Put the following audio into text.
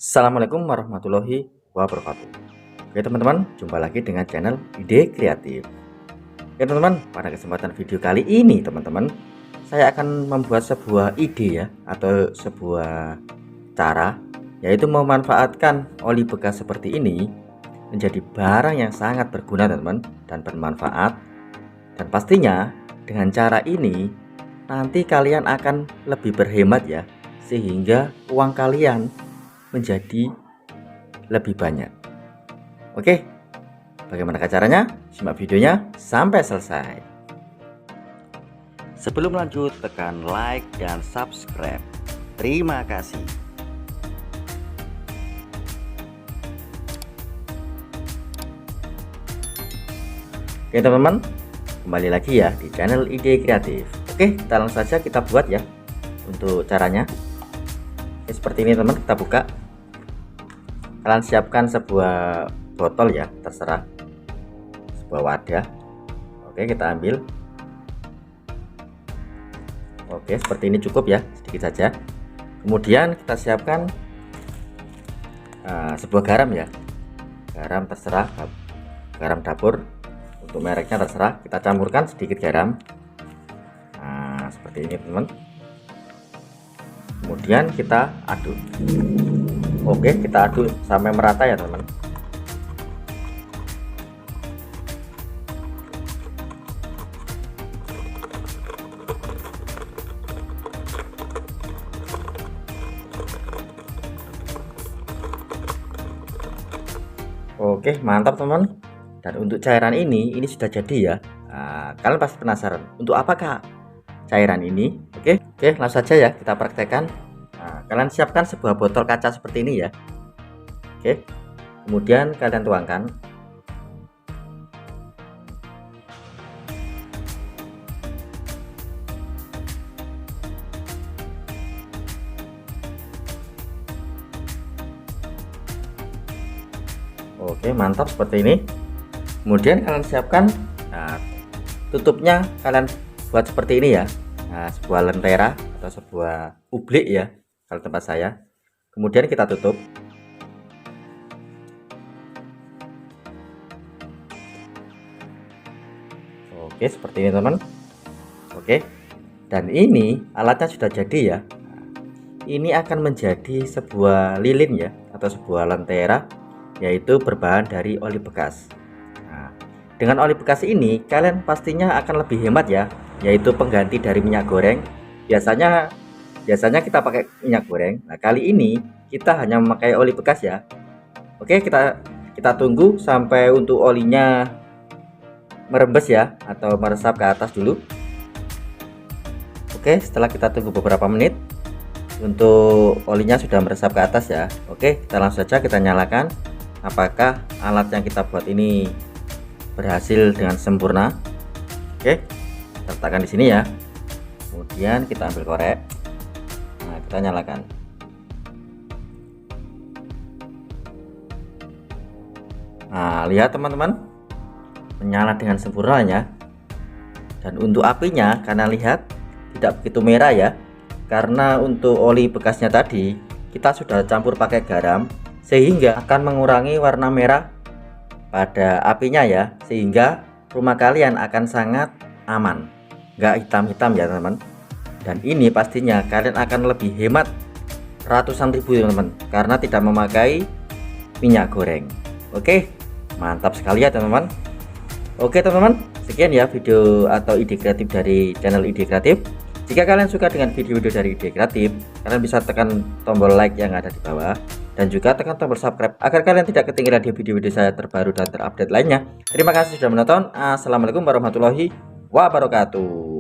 Assalamualaikum warahmatullahi wabarakatuh. Oke teman-teman, jumpa lagi dengan channel Ide Kreatif. Oke teman-teman, pada kesempatan video kali ini teman-teman, saya akan membuat sebuah ide ya, atau sebuah cara, yaitu memanfaatkan oli bekas seperti ini menjadi barang yang sangat berguna teman-teman, dan bermanfaat. Dan pastinya dengan cara ini nanti kalian akan lebih berhemat ya, sehingga uang kalian menjadi lebih banyak. Oke, bagaimana caranya? Simak videonya sampai selesai. Sebelum lanjut, tekan like dan subscribe. Terima kasih. Oke teman-teman, kembali lagi ya di channel Ide Kreatif. Oke, kita langsung saja kita buat ya untuk caranya. Oke, seperti ini teman, kita buka. Kalian siapkan sebuah botol ya, terserah, sebuah wadah. Oke, kita ambil. Oke, seperti ini cukup ya, sedikit saja. Kemudian kita siapkan sebuah garam ya, garam terserah, garam dapur, untuk mereknya terserah. Kita campurkan sedikit garam, nah seperti ini teman. Kemudian kita aduk. Oke, kita aduk sampai merata ya teman. Oke, mantap teman. Dan untuk cairan ini sudah jadi ya. Nah, kalian pasti penasaran untuk apakah cairan ini. Oke, langsung saja ya kita praktekkan. Nah, kalian siapkan sebuah botol kaca seperti ini ya. Oke, kemudian kalian tuangkan. Oke, mantap seperti ini. Kemudian kalian siapkan, nah, tutupnya kalian buat seperti ini ya. Nah, sebuah lentera atau sebuah ublik ya kalau tempat saya. Kemudian kita tutup. Oke, seperti ini teman. Oke, dan ini alatnya sudah jadi ya. Ini akan menjadi sebuah lilin ya, atau sebuah lentera, yaitu berbahan dari oli bekas. Nah, dengan oli bekas ini kalian pastinya akan lebih hemat ya, yaitu pengganti dari minyak goreng. Biasanya kita pakai minyak goreng. Nah, kali ini kita hanya memakai oli bekas ya. Oke, kita tunggu sampai untuk olinya merembes ya, atau meresap ke atas dulu. Oke, setelah kita tunggu beberapa menit, untuk olinya sudah meresap ke atas ya. Oke, kita langsung saja kita nyalakan. Apakah alat yang kita buat ini berhasil dengan sempurna? Oke, kita letakkan di sini ya. Kemudian kita ambil korek. Nah, kita nyalakan. Nah, lihat teman-teman, menyala dengan sempurna ya. Dan untuk apinya, karena lihat tidak begitu merah ya, karena untuk oli bekasnya tadi kita sudah campur pakai garam, sehingga akan mengurangi warna merah pada apinya ya, sehingga rumah kalian akan sangat aman, nggak hitam-hitam ya teman-teman. Dan ini pastinya kalian akan lebih hemat ratusan ribu teman-teman, karena tidak memakai minyak goreng. Oke, mantap sekali ya teman-teman. Oke teman-teman, sekian ya video atau ide kreatif dari channel Ide Kreatif. Jika kalian suka dengan video-video dari Ide Kreatif, kalian bisa tekan tombol like yang ada di bawah, dan juga tekan tombol subscribe agar kalian tidak ketinggalan di video-video saya terbaru dan terupdate lainnya. Terima kasih sudah menonton. Assalamualaikum warahmatullahi wabarakatuh.